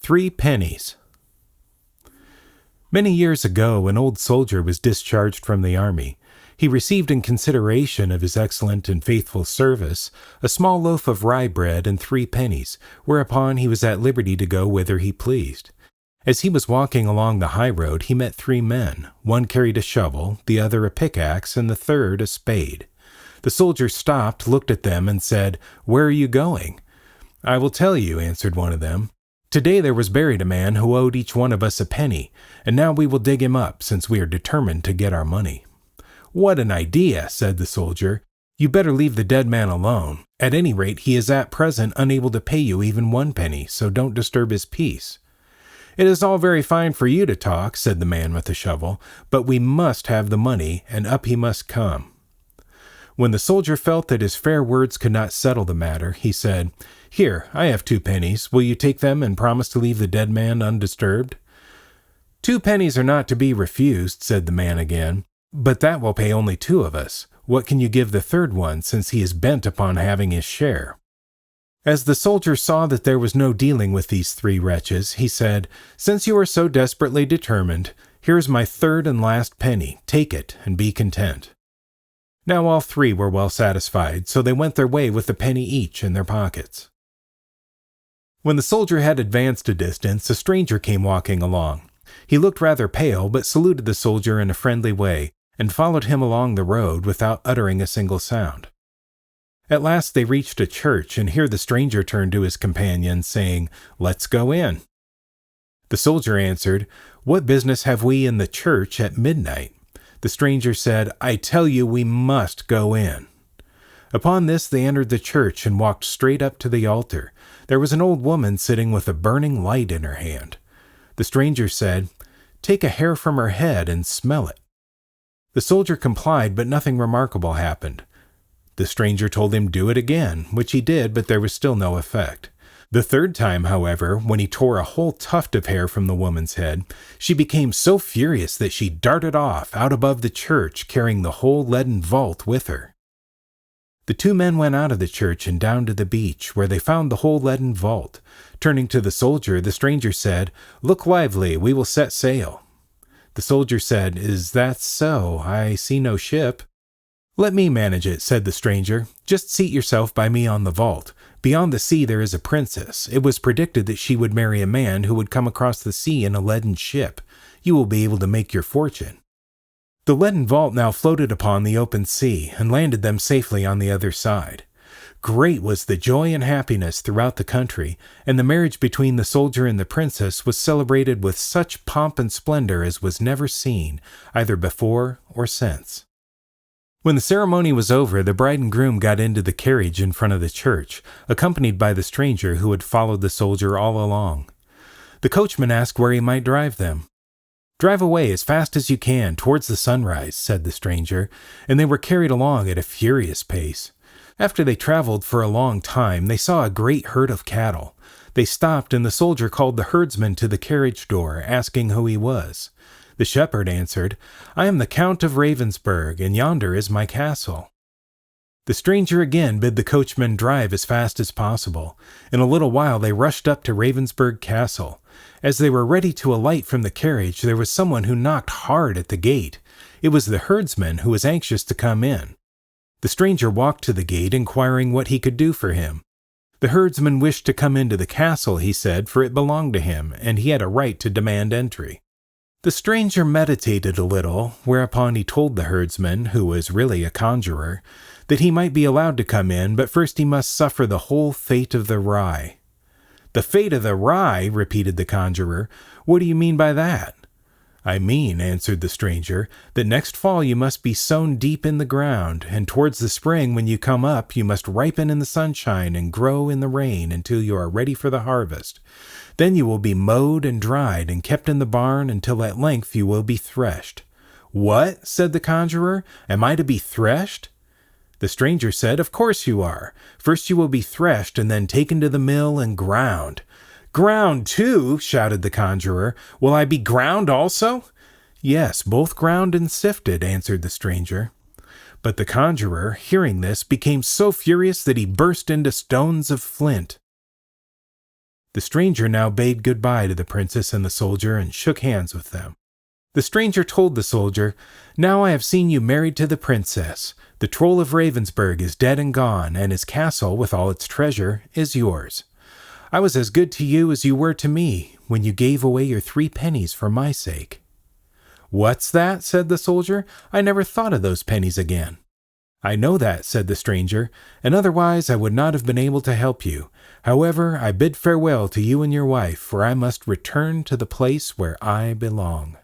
3 pennies. Many years ago, an old soldier was discharged from the army. He received in consideration of his excellent and faithful service a small loaf of rye bread and 3 pennies, whereupon he was at liberty to go whither he pleased. As he was walking along the high road, he met 3 men. One carried a shovel, the other a pickaxe, and the third a spade. The soldier stopped, looked at them, and said, "Where are you going?" "I will tell you," answered one of them. "Today there was buried a man who owed each one of us a penny, and now we will dig him up, since we are determined to get our money." "What an idea," said the soldier. "You better leave the dead man alone. At any rate, he is at present unable to pay you even 1 penny, so don't disturb his peace." "It is all very fine for you to talk," said the man with the shovel, "but we must have the money, and up he must come." When the soldier felt that his fair words could not settle the matter, he said, "Here, I have 2 pennies. Will you take them and promise to leave the dead man undisturbed?" "2 pennies are not to be refused," said the man again, "but that will pay only 2 of us. What can you give the third one, since he is bent upon having his share?" As the soldier saw that there was no dealing with these 3 wretches, he said, "Since you are so desperately determined, here is my third and last penny. Take it and be content." Now all 3 were well satisfied, so they went their way with a penny each in their pockets. When the soldier had advanced a distance, a stranger came walking along. He looked rather pale, but saluted the soldier in a friendly way, and followed him along the road without uttering a single sound. At last they reached a church, and here the stranger turned to his companion, saying, "Let's go in." The soldier answered, "What business have we in the church at midnight?" The stranger said, "I tell you, we must go in." Upon this they entered the church and walked straight up to the altar. There was an old woman sitting with a burning light in her hand. The stranger said, "Take a hair from her head and smell it." The soldier complied, but nothing remarkable happened. The stranger told him do it again, which he did, but there was still no effect. The third time, however, when he tore a whole tuft of hair from the woman's head, she became so furious that she darted off out above the church, carrying the whole leaden vault with her. The 2 men went out of the church and down to the beach, where they found the whole leaden vault. Turning to the soldier, the stranger said, "Look lively, we will set sail." The soldier said, "Is that so? I see no ship." "Let me manage it," said the stranger. "Just seat yourself by me on the vault. Beyond the sea there is a princess. It was predicted that she would marry a man who would come across the sea in a leaden ship. You will be able to make your fortune." The leaden vault now floated upon the open sea, and landed them safely on the other side. Great was the joy and happiness throughout the country, and the marriage between the soldier and the princess was celebrated with such pomp and splendor as was never seen, either before or since. When the ceremony was over, the bride and groom got into the carriage in front of the church, accompanied by the stranger who had followed the soldier all along. The coachman asked where he might drive them. "Drive away as fast as you can, towards the sunrise," said the stranger, and they were carried along at a furious pace. After they traveled for a long time, they saw a great herd of cattle. They stopped, and the soldier called the herdsman to the carriage door, asking who he was. The shepherd answered, "I am the Count of Ravensburg, and yonder is my castle." The stranger again bid the coachman drive as fast as possible. In a little while they rushed up to Ravensburg Castle. As they were ready to alight from the carriage, there was someone who knocked hard at the gate. It was the herdsman, who was anxious to come in. The stranger walked to the gate, inquiring what he could do for him. The herdsman wished to come into the castle, he said, for it belonged to him, and he had a right to demand entry. The stranger meditated a little, whereupon he told the herdsman, who was really a conjurer, that he might be allowed to come in, but first he must suffer the whole fate of the rye. "The fate of the rye?" repeated the conjurer. "What do you mean by that?" "I mean," answered the stranger, "that next fall you must be sown deep in the ground, and towards the spring when you come up you must ripen in the sunshine and grow in the rain until you are ready for the harvest. Then you will be mowed and dried and kept in the barn until at length you will be threshed." "What?" said the conjurer. "Am I to be threshed?" The stranger said, "Of course you are. First you will be threshed and then taken to the mill and ground." "Ground too?" shouted the conjurer. "Will I be ground also?" "Yes, both ground and sifted," answered the stranger. But the conjurer, hearing this, became so furious that he burst into stones of flint. The stranger now bade goodbye to the princess and the soldier and shook hands with them. The stranger told the soldier, "Now I have seen you married to the princess. The troll of Ravensburg is dead and gone, and his castle, with all its treasure, is yours. I was as good to you as you were to me when you gave away your 3 pennies for my sake." "What's that?" said the soldier. "I never thought of those pennies again." "I know that," said the stranger, "and otherwise I would not have been able to help you. However, I bid farewell to you and your wife, for I must return to the place where I belong."